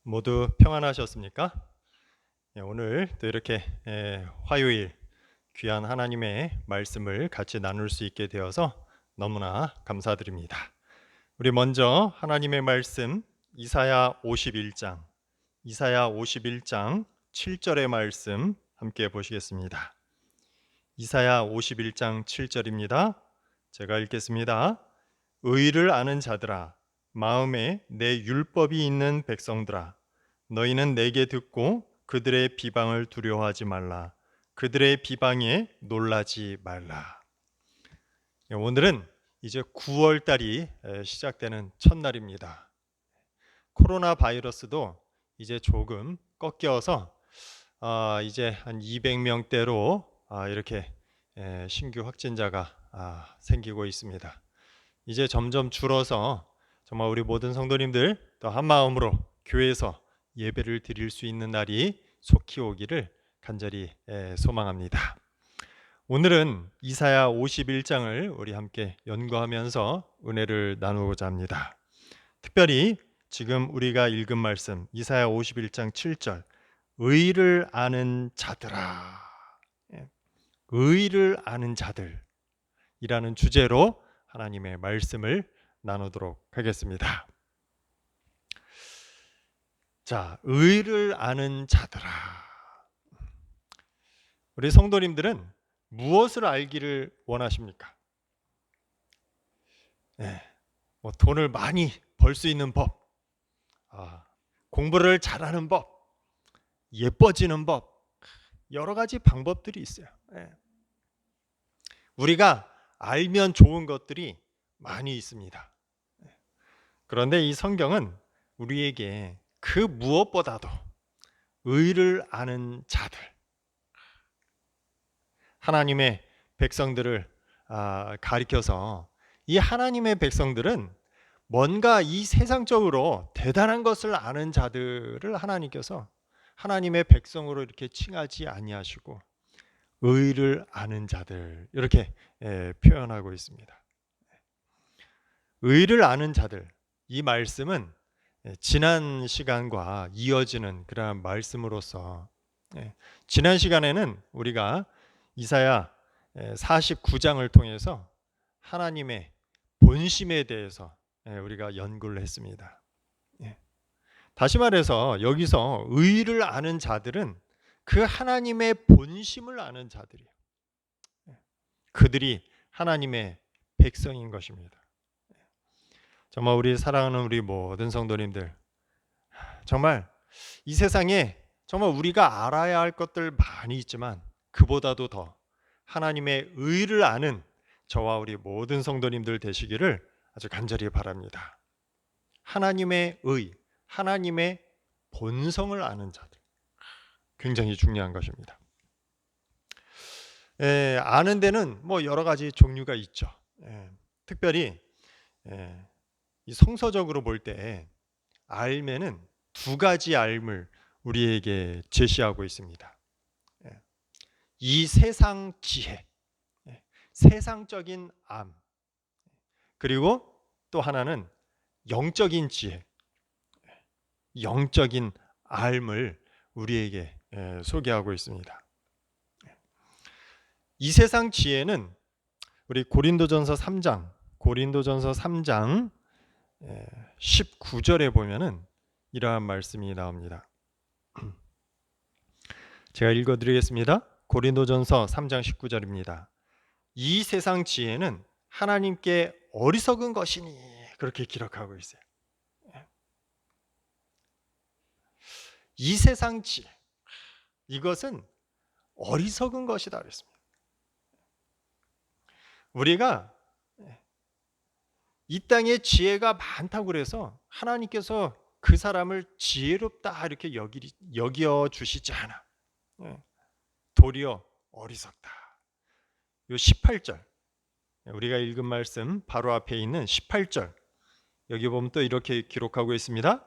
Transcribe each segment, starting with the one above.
모두 평안하셨습니까? 오늘 또 이렇게 화요일 귀한 하나님의 말씀을 같이 나눌 수 있게 되어서 너무나 감사드립니다. 우리 먼저 하나님의 말씀 이사야 51장 7절의 말씀 함께 보시겠습니다. 이사야 51장 7절입니다. 제가 읽겠습니다. 의를 아는 자들아, 마음에 내 율법이 있는 백성들아, 너희는 내게 듣고 그들의 비방을 두려워하지 말라. 그들의 비방에 놀라지 말라. 오늘은 이제 9월 달이 시작되는 첫날입니다. 코로나 바이러스도 이제 조금 꺾여서 이제 한 200명대로 이렇게 신규 확진자가 생기고 있습니다. 이제 점점 줄어서 정말 우리 모든 성도님들 또 한마음으로 교회에서 예배를 드릴 수 있는 날이 속히 오기를 간절히 소망합니다. 오늘은 이사야 51장을 우리 함께 연구하면서 은혜를 나누고자 합니다. 특별히 지금 우리가 읽은 말씀 이사야 51장 7절 의를 아는 자들아, 의를 아는 자들이라는 주제로 하나님의 말씀을 나누도록 하겠습니다. 자, 의를 아는 자들아. 우리 성도님들은 무엇을 알기를 원하십니까? 돈을 많이 벌 수 있는 법, 공부를 잘하는 법, 예뻐지는 법, 여러 가지 방법들이 있어요. 우리가 알면 좋은 것들이 많이 있습니다. 그런데 이 성경은 우리에게 그 무엇보다도 의를 아는 자들, 하나님의 백성들을 가리켜서 이 하나님의 백성들은 뭔가 이 세상적으로 대단한 것을 아는 자들을 하나님께서 하나님의 백성으로 이렇게 칭하지 아니하시고 의를 아는 자들 이렇게 표현하고 있습니다. 의를 아는 자들, 이 말씀은 지난 시간과 이어지는 그러한 말씀으로서 지난 시간에는 우리가 이사야 49장을 통해서 하나님의 본심에 대해서 우리가 연구를 했습니다. 다시 말해서 여기서 의를 아는 자들은 그 하나님의 본심을 아는 자들이에요. 그들이 하나님의 백성인 것입니다. 정말 우리 사랑하는 우리 모든 성도님들, 정말 이 세상에 정말 우리가 알아야 할 것들 많이 있지만 그보다도 더 하나님의 의를 아는 저와 우리 모든 성도님들 되시기를 아주 간절히 바랍니다. 하나님의 의, 하나님의 본성을 아는 자들, 굉장히 중요한 것입니다. 아는 데는 뭐 여러 가지 종류가 있죠. 특별히 이 성서적으로 볼 때 알면은 두 가지 알을 우리에게 제시하고 있습니다. 이 세상 지혜, 세상적인 암, 그리고 또 하나는 영적인 지혜, 영적인 알을 우리에게 소개하고 있습니다. 이 세상 지혜는 우리 고린도전서 3장 19절에 보면은 이러한 말씀이 나옵니다. 제가 읽어드리겠습니다. 고린도전서 3장 19절입니다. 이 세상 지혜는 하나님께 어리석은 것이니, 그렇게 기록하고 있어요. 이 세상 지혜, 이것은 어리석은 것이다 그랬습니다. 우리가 이 땅에 지혜가 많다고 그래서 하나님께서 그 사람을 지혜롭다 이렇게 여겨 주시지 않아. 도리어 어리석다. 요 18절, 우리가 읽은 말씀 바로 앞에 있는 18절, 여기 보면 또 이렇게 기록하고 있습니다.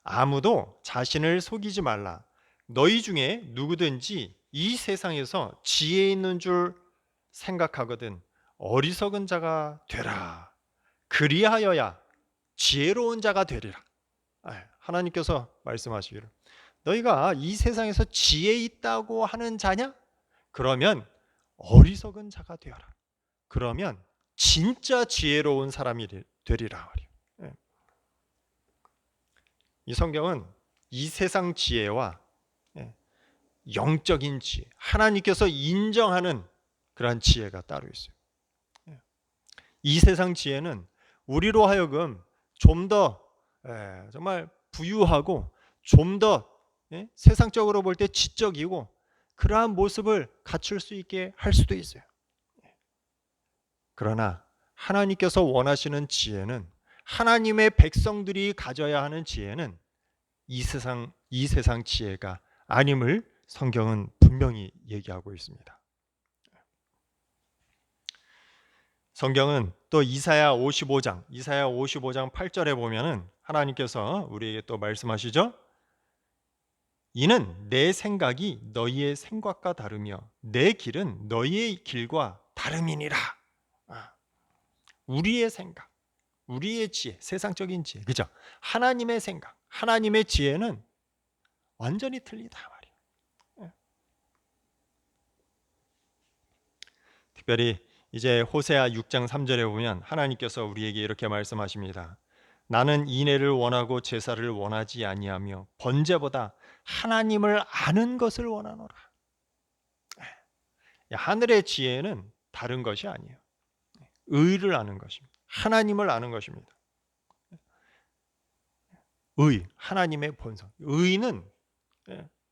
아무도 자신을 속이지 말라. 너희 중에 누구든지 이 세상에서 지혜 있는 줄 생각하거든 어리석은 자가 되라. 그리하여야 지혜로운 자가 되리라. 하나님께서 말씀하시기를 너희가 이 세상에서 지혜 있다고 하는 자냐? 그러면 어리석은 자가 되어라. 그러면 진짜 지혜로운 사람이 되리라. 예. 이 성경은 이 세상 지혜와 영적인 지혜, 하나님께서 인정하는 그러한 지혜가 따로 있어요. 이 세상 지혜는 우리로 하여금 좀 더 정말 부유하고 좀 더 세상적으로 볼 때 지적이고 그러한 모습을 갖출 수 있게 할 수도 있어요. 그러나 하나님께서 원하시는 지혜는, 하나님의 백성들이 가져야 하는 지혜는 이 세상 지혜가 아님을 성경은 분명히 얘기하고 있습니다. 성경은 또 이사야 55장 8절에 보면은 하나님께서 우리에게 또 말씀하시죠. 이는 내 생각이 너희의 생각과 다르며 내 길은 너희의 길과 다름이니라. 우리의 생각, 우리의 지혜, 세상적인 지혜, 그죠? 하나님의 생각, 하나님의 지혜는 완전히 틀리다 말이에요. 특별히 이제 호세아 6장 3절에 보면 하나님께서 우리에게 이렇게 말씀하십니다. 나는 인애를 원하고 제사를 원하지 아니하며 번제보다 하나님을 아는 것을 원하노라. 하늘의 지혜는 다른 것이 아니에요. 의를 아는 것입니다. 하나님을 아는 것입니다. 의, 하나님의 본성. 의는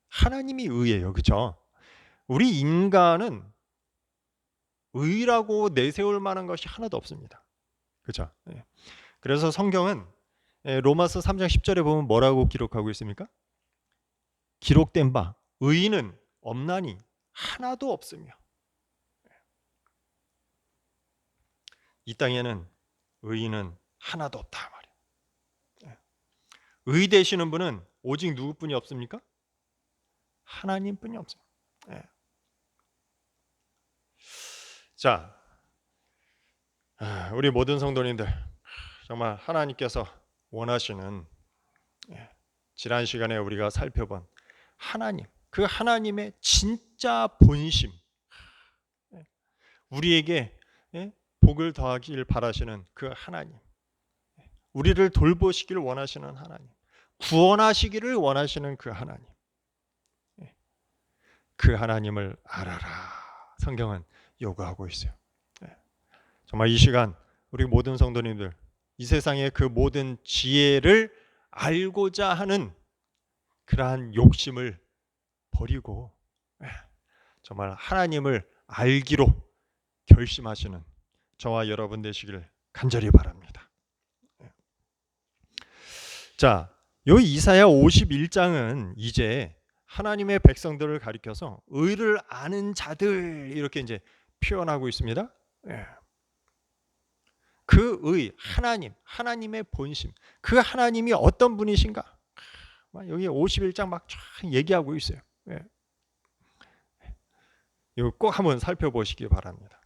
하나님이 의예요. 그렇죠? 우리 인간은 의라고 내세울 만한 것이 하나도 없습니다. 그렇죠? 그래서 성경은 로마서 3장 10절에 보면 뭐라고 기록하고 있습니까? 기록된 바 의인은 없나니 하나도 없으며. 이 땅에는 의인은 하나도 없다 말이에요. 의 되시는 분은 오직 누구뿐이 없습니까? 하나님뿐이 없어요. 자, 우리 모든 성도님들 정말 하나님께서 원하시는 지난 시간에 우리가 살펴본 하나님, 그 하나님의 진짜 본심, 우리에게 복을 더하길 바라시는 그 하나님, 우리를 돌보시길 원하시는 하나님, 구원하시기를 원하시는 그 하나님, 그 하나님을 알아라. 성경은 요구하고 있어요. 정말 이 시간 우리 모든 성도님들 이 세상의 그 모든 지혜를 알고자 하는 그러한 욕심을 버리고 정말 하나님을 알기로 결심하시는 저와 여러분 되시길 간절히 바랍니다. 자, 요 이사야 51장은 이제 하나님의 백성들을 가리켜서 의를 아는 자들 이렇게 이제 표현하고 있습니다. 그 의, 하나님의 본심, 그 하나님이 어떤 분이신가? 여기 51장 막 쫙 얘기하고 있어요. 이거 꼭 한번 살펴보시기 바랍니다.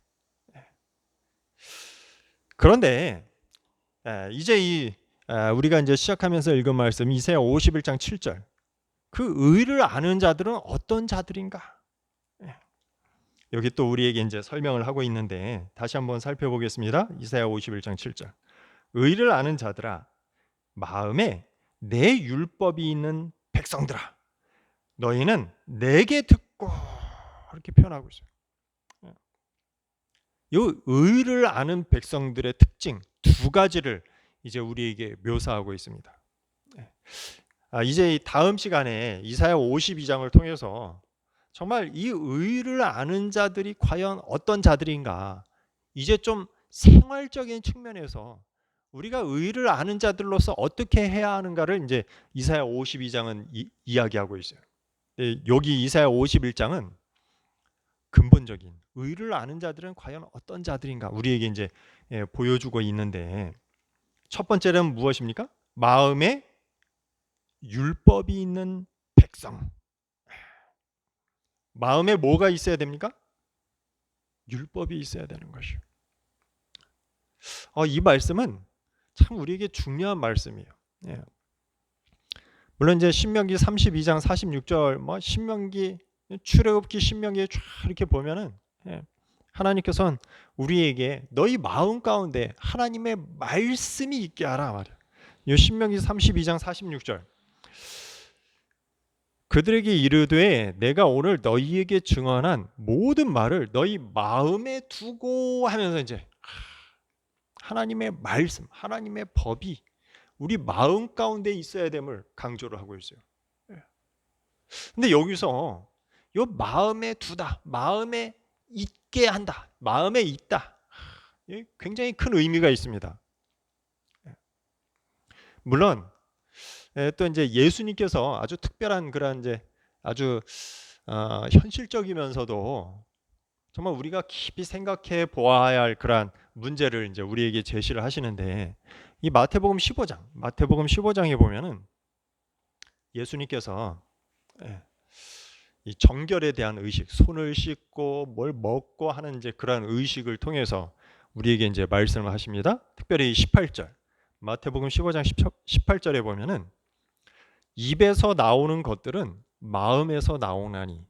그런데 이제 우리가 이제 시작하면서 읽은 말씀 이사야 51장 7절. 그 의를 아는 자들은 어떤 자들인가? 여기 또 우리에게 이제 설명을 하고 있는데 다시 한번 살펴보겠습니다. 이사야 51장 7절. 의를 아는 자들아, 마음에 내 율법이 있는 백성들아, 너희는 내게 듣고, 이렇게 표현하고 있어요. 이 의를 아는 백성들의 특징 두 가지를 이제 우리에게 묘사하고 있습니다. 이제 다음 시간에 이사야 52장을 통해서 정말 이 의를 아는 자들이 과연 어떤 자들인가, 이제 좀 생활적인 측면에서 우리가 의를 아는 자들로서 어떻게 해야 하는가를 이제 이사야 52장은 이야기하고 있어요. 여기 이사야 51장은 근본적인 의를 아는 자들은 과연 어떤 자들인가 우리에게 이제 보여주고 있는데, 첫 번째는 무엇입니까? 마음에 율법이 있는 백성. 마음에 뭐가 있어야 됩니까? 율법이 있어야 되는 것이요. 이 말씀은 참 우리에게 중요한 말씀이에요. 물론 이제 신명기 32장 46절 뭐 신명기 출애굽기 신명기에 쫙 이렇게 보면은 하나님께서는 우리에게 너희 마음 가운데 하나님의 말씀이 있게 하라 말이야. 이 신명기 32장 46절 그들에게 이르되 내가 오늘 너희에게 증언한 모든 말을 너희 마음에 두고 하면서 이제 하나님의 말씀, 하나님의 법이 우리 마음 가운데 있어야 됨을 강조를 하고 있어요. 근데 여기서 요 마음에 두다, 마음에 있게 한다, 마음에 있다. 굉장히 큰 의미가 있습니다. 물론 또 이제 예수님께서 아주 특별한 그런 이제 아주 현실적이면서도 정말 우리가 깊이 생각해 보아야 할 그러한 문제를 이제 우리에게 제시를 하시는데 이 마태복음 15장에 보면은 예수님께서 이 정결에 대한 의식, 손을 씻고 뭘 먹고 하는 이제 그러한 의식을 통해서 우리에게 이제 말씀을 하십니다. 특별히 18절 마태복음 15장 18절에 보면은 입에서 나오는 것들은 마음에서 나오나니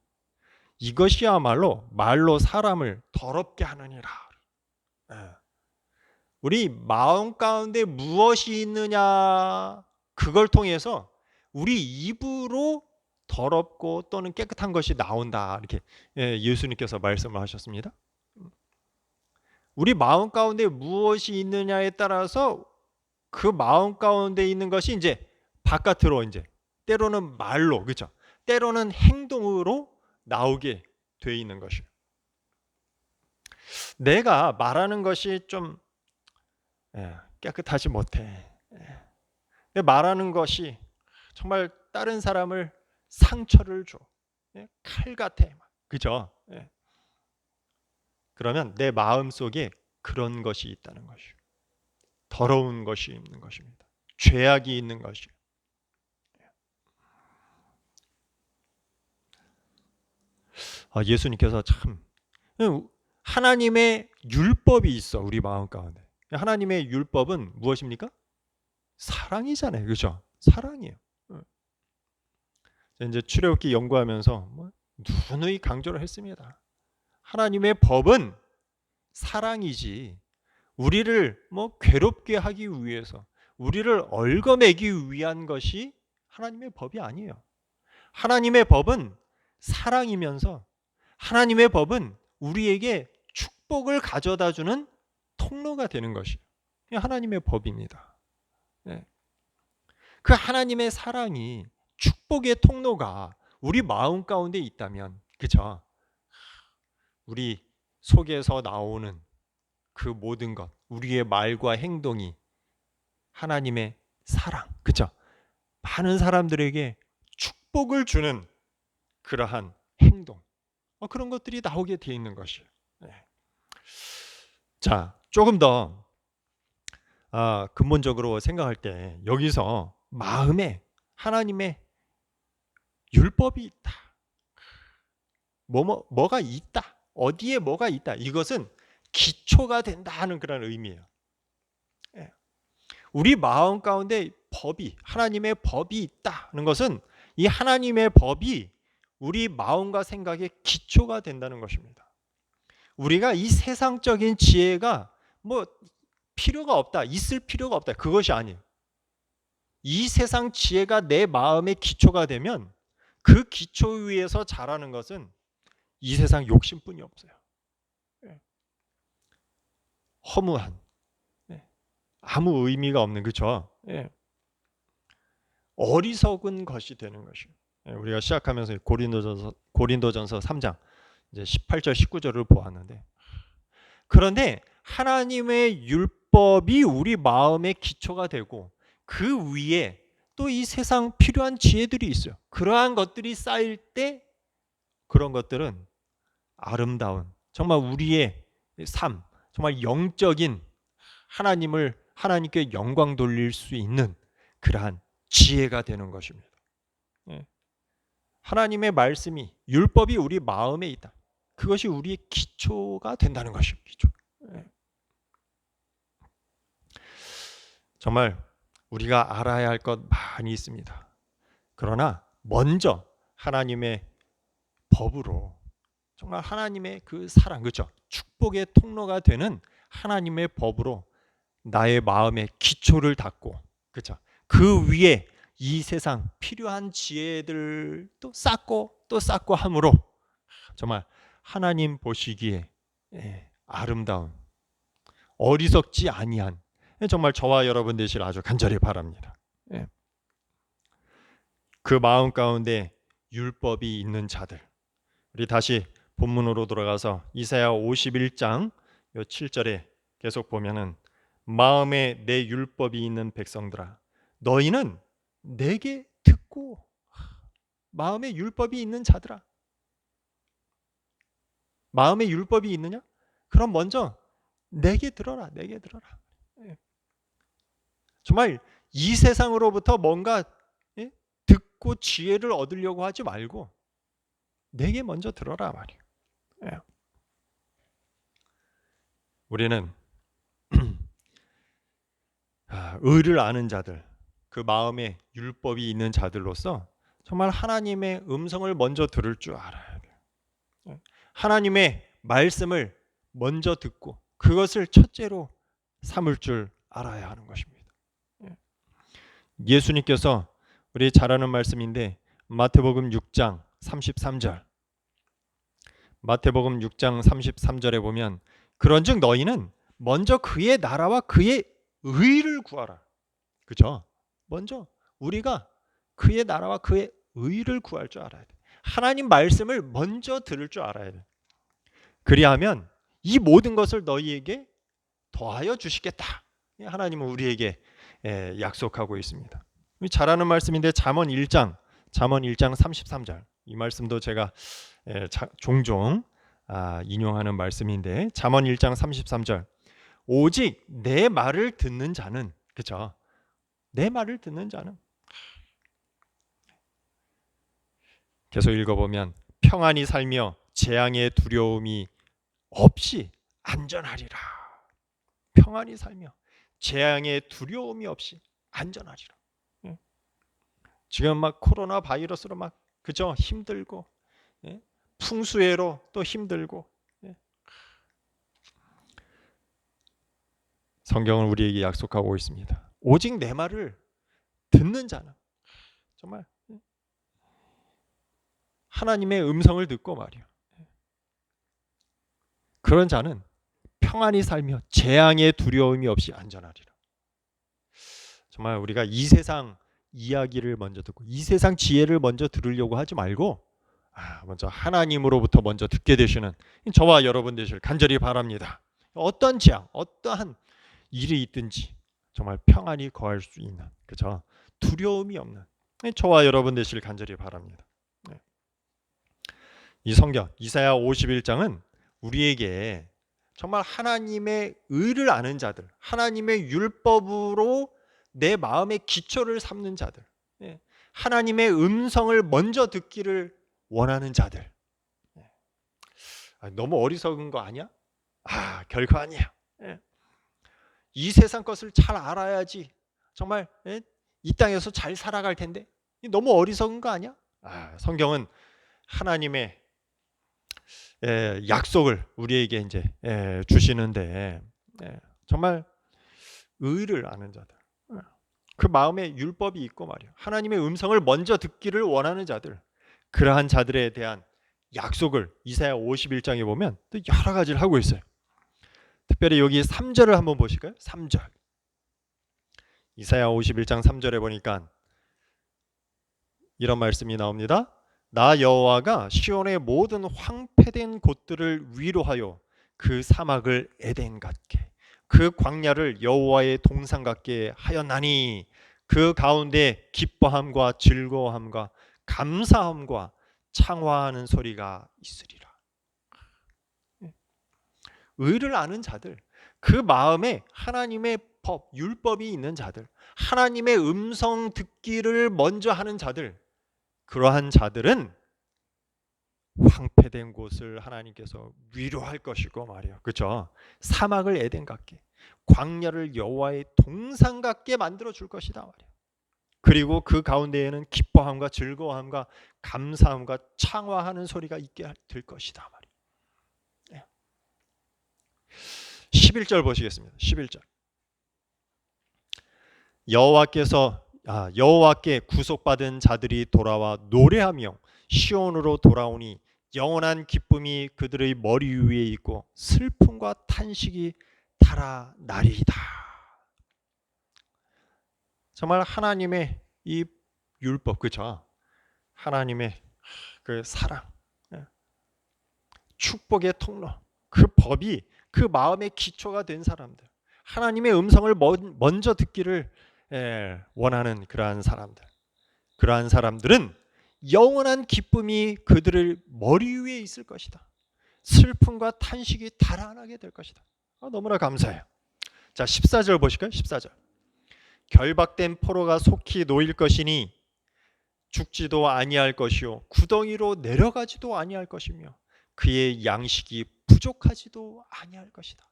이것이야말로 말로 사람을 더럽게 하느니라. 우리 마음 가운데 무엇이 있느냐 그걸 통해서 우리 입으로 더럽고 또는 깨끗한 것이 나온다. 이렇게 예수님께서 말씀을 하셨습니다. 우리 마음 가운데 무엇이 있느냐에 따라서 그 마음 가운데 있는 것이 이제 바깥으로 이제 때로는 말로 그렇죠. 때로는 행동으로 나오게 돼 있는 것이에요. 내가 말하는 것이 좀 깨끗하지 못해. 말하는 것이 정말 다른 사람을 상처를 줘. 칼 같아. 그죠? 그러면 내 마음 속에 그런 것이 있다는 것이에요. 더러운 것이 있는 것입니다. 죄악이 있는 것이에요. 예수님께서 참 하나님의 율법이 있어 우리 마음 가운데. 하나님의 율법은 무엇입니까? 사랑이잖아요, 그렇죠? 사랑이에요. 이제 출애굽기 연구하면서 누누이 강조를 했습니다. 하나님의 법은 사랑이지 우리를 괴롭게 하기 위해서 우리를 얽어매기 위한 것이 하나님의 법이 아니에요. 하나님의 법은 사랑이면서 하나님의 법은 우리에게 축복을 가져다주는 통로가 되는 것이 하나님의 법입니다. 그 하나님의 사랑이 축복의 통로가 우리 마음 가운데 있다면 그죠? 우리 속에서 나오는 그 모든 것 우리의 말과 행동이 하나님의 사랑 그죠? 많은 사람들에게 축복을 주는 그러한 행동 그런 것들이 나오게 되어 있는 것이에요. 자, 조금 더 근본적으로 생각할 때 여기서 마음에 하나님의 율법이 있다. 뭐가 있다. 어디에 뭐가 있다. 이것은 기초가 된다 하는 그런 의미예요. 우리 마음 가운데 법이 하나님의 법이 있다는 것은 이 하나님의 법이 우리 마음과 생각의 기초가 된다는 것입니다. 우리가 이 세상적인 지혜가 필요가 없다, 있을 필요가 없다. 그것이 아니에요. 이 세상 지혜가 내 마음의 기초가 되면 그 기초 위에서 자라는 것은 이 세상 욕심뿐이 없어요. 허무한, 아무 의미가 없는 그렇죠. 어리석은 것이 되는 것이에요. 우리가 시작하면서 고린도전서 3장 이제 18절 19절을 보았는데 그런데 하나님의 율법이 우리 마음의 기초가 되고 그 위에 또 이 세상 필요한 지혜들이 있어요. 그러한 것들이 쌓일 때 그런 것들은 아름다운 정말 우리의 삶 정말 영적인 하나님께 영광 돌릴 수 있는 그러한 지혜가 되는 것입니다. 하나님의 말씀이 율법이 우리 마음에 있다. 그것이 우리의 기초가 된다는 것입니다. 기초. 정말 우리가 알아야 할 것 많이 있습니다. 그러나 먼저 하나님의 법으로, 정말 하나님의 그 사랑, 그렇죠? 축복의 통로가 되는 하나님의 법으로 나의 마음의 기초를 닦고, 그렇죠? 그 위에 이 세상 필요한 지혜들도 쌓고 또 쌓고 함으로 정말 하나님 보시기에 아름다운, 어리석지 아니한, 정말 저와 여러분 되시길 아주 간절히 바랍니다. 그 마음 가운데 율법이 있는 자들, 우리 다시 본문으로 돌아가서 이사야 51장 7절에 계속 보면은 마음에 내 율법이 있는 백성들아 너희는 내게 듣고, 마음에 율법이 있는 자들아, 마음에 율법이 있느냐? 그럼 먼저 내게 들어라, 내게 들어라. 정말 이 세상으로부터 뭔가 듣고 지혜를 얻으려고 하지 말고 내게 먼저 들어라 말이에요. 우리는 의를 아는 자들, 그 마음에 율법이 있는 자들로서 정말 하나님의 음성을 먼저 들을 줄 알아야 돼요. 하나님의 말씀을 먼저 듣고 그것을 첫째로 삼을 줄 알아야 하는 것입니다. 예수님께서, 우리 잘 아는 말씀인데 마태복음 6장 33절, 마태복음 6장 33절에 보면 그런즉 너희는 먼저 그의 나라와 그의 의를 구하라. 그죠? 먼저 우리가 그의 나라와 그의 의를 구할 줄 알아야 돼. 하나님 말씀을 먼저 들을 줄 알아야 돼. 그리하면 이 모든 것을 너희에게 더하여 주시겠다. 하나님은 우리에게 약속하고 있습니다. 잘 아는 말씀인데 잠언 1장 33절, 이 말씀도 제가 종종 인용하는 말씀인데 잠언 1장 33절, 오직 내 말을 듣는 자는, 그렇죠? 내 말을 듣는 자는, 계속 읽어보면 평안히 살며 재앙의 두려움이 없이 안전하리라. 평안히 살며 재앙의 두려움이 없이 안전하리라. 지금 막 코로나 바이러스로 막, 그죠? 힘들고, 풍수해로 또 힘들고, 성경은 우리에게 약속하고 있습니다. 오직 내 말을 듣는 자는, 정말 하나님의 음성을 듣고 말이요, 그런 자는 평안히 살며 재앙의 두려움이 없이 안전하리라. 정말 우리가 이 세상 이야기를 먼저 듣고 이 세상 지혜를 먼저 들으려고 하지 말고 먼저 하나님으로부터 먼저 듣게 되시는 저와 여러분 되시길 간절히 바랍니다. 어떤 재앙, 어떠한 일이 있든지 정말 평안히 거할 수 있는, 그죠? 두려움이 없는 저와 여러분 되시길 간절히 바랍니다. 이 성경 이사야 51장은 우리에게 정말 하나님의 의를 아는 자들, 하나님의 율법으로 내 마음의 기초를 삼는 자들, 하나님의 음성을 먼저 듣기를 원하는 자들. 너무 어리석은 거 아니야? 결코 아니야. 이 세상 것을 잘 알아야지 정말 이 땅에서 잘 살아갈 텐데 너무 어리석은 거 아니야? 성경은 하나님의 약속을 우리에게 이제 주시는데, 정말 의를 아는 자들, 그 마음에 율법이 있고 말이야, 하나님의 음성을 먼저 듣기를 원하는 자들, 그러한 자들에 대한 약속을 이사야 51장에 보면 또 여러 가지를 하고 있어요. 특별히 여기 3절을 한번 보실까요? 3절, 이사야 51장 3절에 보니까 이런 말씀이 나옵니다. 나 여호와가 시온의 모든 황폐된 곳들을 위로하여 그 사막을 에덴 같게, 그 광야를 여호와의 동산 같게 하였나니 그 가운데 기뻐함과 즐거움과 감사함과 창화하는 소리가 있으리라. 의를 아는 자들, 그 마음에 하나님의 법, 율법이 있는 자들, 하나님의 음성 듣기를 먼저 하는 자들, 그러한 자들은 황폐된 곳을 하나님께서 위로할 것이고 말이에요. 그렇죠? 사막을 에덴 같게, 광야를 여호와의 동산 같게 만들어 줄 것이다 말이에요. 그리고 그 가운데에는 기뻐함과 즐거움과 감사함과 창화하는 소리가 있게 될 것이다 말이에요. 11절 보시겠습니다. 11절. 여호와께 구속받은 자들이 돌아와 노래하며 시온으로 돌아오니 영원한 기쁨이 그들의 머리 위에 있고 슬픔과 탄식이 달아나리이다. 정말 하나님의 이 율법, 그죠? 하나님의 그 사랑, 축복의 통로, 그 법이 그 마음의 기초가 된 사람들, 하나님의 음성을 먼저 듣기를 원하는 그러한 사람들은 영원한 기쁨이 그들의 머리 위에 있을 것이다. 슬픔과 탄식이 달아나게 될 것이다. 너무나 감사해요. 자, 14절 보실까요? 14절. 결박된 포로가 속히 놓일 것이니 죽지도 아니할 것이요 구덩이로 내려가지도 아니할 것이며 그의 양식이 부족하지도 아니할 것이다.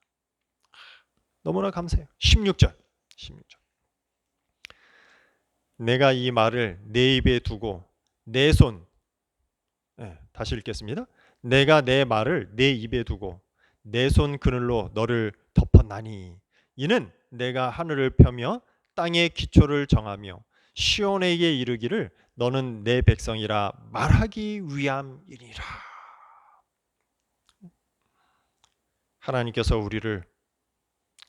너무나 감사해요. 16절. 내가 이 말을 내 입에 두고 내 손, 다시 읽겠습니다. 내가 내 말을 내 입에 두고 내 손 그늘로 너를 덮었나니 이는 내가 하늘을 펴며 땅의 기초를 정하며 시온에게 이르기를 너는 내 백성이라 말하기 위함이니라. 하나님께서 우리를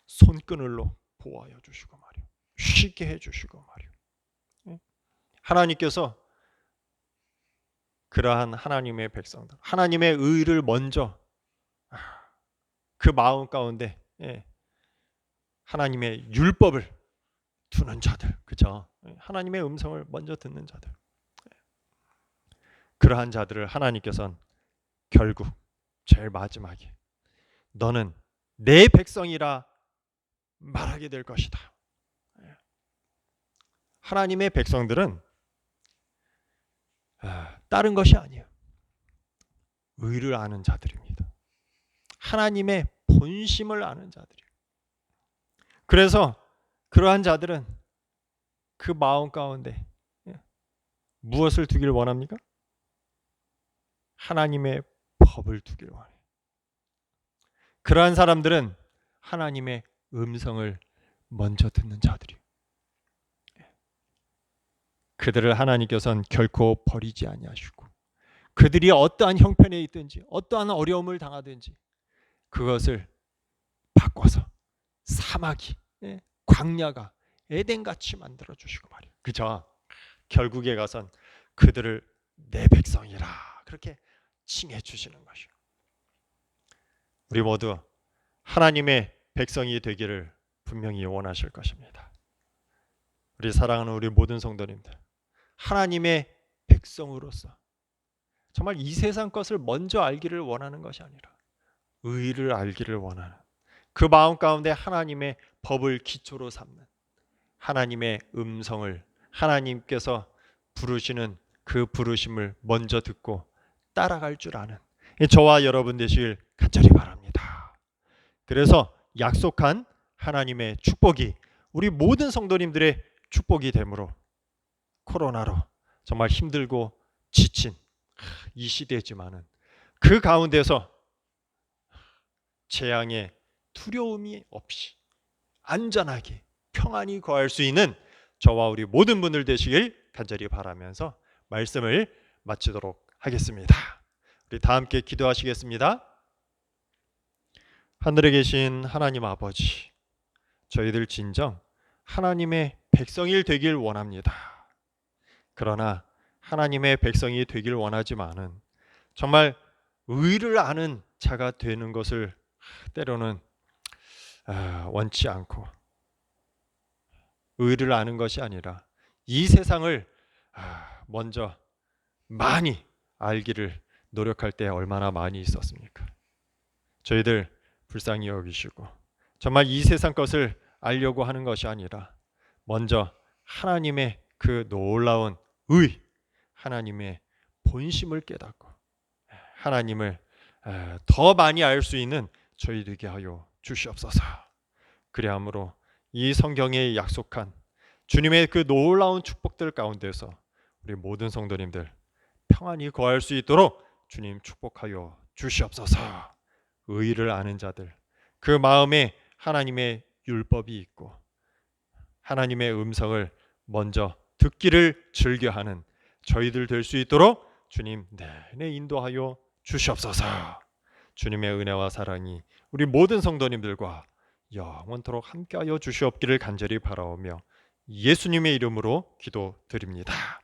손그늘로 보호하여 주시고 말이요, 쉬게 해주시고 말이요, 하나님께서 그러한 하나님의 백성들, 하나님의 의를 먼저 그 마음 가운데 하나님의 율법을 두는 자들, 그죠? 하나님의 음성을 먼저 듣는 자들, 그러한 자들을 하나님께서는 결국 제일 마지막에 너는 내 백성이라 말하게 될 것이다. 하나님의 백성들은 다른 것이 아니에요. 의를 아는 자들입니다. 하나님의 본심을 아는 자들이에요. 그래서 그러한 자들은 그 마음 가운데 무엇을 두길 원합니까? 하나님의 법을 두길 원해요. 그러한 사람들은 하나님의 음성을 먼저 듣는 자들이에요. 그들을 하나님께서는 결코 버리지 아니하시고 그들이 어떠한 형편에 있든지 어떠한 어려움을 당하든지 그것을 바꿔서 사막이, 광야가 에덴같이 만들어 주시고 말이에요. 그죠? 결국에 가선 그들을 내 백성이라 그렇게 칭해 주시는 것이요. 우리 모두 하나님의 백성이 되기를 분명히 원하실 것입니다. 우리 사랑하는 우리 모든 성도님들, 하나님의 백성으로서 정말 이 세상 것을 먼저 알기를 원하는 것이 아니라 의를 알기를 원하는 그 마음 가운데 하나님의 법을 기초로 삼는 하나님의 음성을, 하나님께서 부르시는 그 부르심을 먼저 듣고 따라갈 줄 아는 저와 여러분 되시길 간절히 바랍니다. 그래서 약속한 하나님의 축복이 우리 모든 성도님들의 축복이 되므로 코로나로 정말 힘들고 지친 이 시대지만은 그 가운데서 재앙의 두려움이 없이 안전하게 평안히 거할 수 있는 저와 우리 모든 분들 되시길 간절히 바라면서 말씀을 마치도록 하겠습니다. 우리 다 함께 기도하시겠습니다. 하늘에 계신 하나님 아버지, 저희들 진정 하나님의 백성이 되길 원합니다. 그러나 하나님의 백성이 되길 원하지만은 정말 의를 아는 자가 되는 것을 때로는 원치 않고 의를 아는 것이 아니라 이 세상을 먼저 많이 알기를 노력할 때 얼마나 많이 있었습니까? 저희들 불쌍히 여기시고 정말 이 세상 것을 알려고 하는 것이 아니라 먼저 하나님의 그 놀라운 의, 하나님의 본심을 깨닫고 하나님을 더 많이 알 수 있는 저희 되게 하여 주시옵소서. 그리함으로 이 성경에 약속한 주님의 그 놀라운 축복들 가운데서 우리 모든 성도님들 평안히 거할 수 있도록 주님 축복하여 주시옵소서. 의를 아는 자들, 그 마음에 하나님의 율법이 있고 하나님의 음성을 먼저 듣기를 즐겨하는 저희들 될 수 있도록 주님 내내 인도하여 주시옵소서. 주님의 은혜와 사랑이 우리 모든 성도님들과 영원토록 함께하여 주시옵기를 간절히 바라오며 예수님의 이름으로 기도드립니다.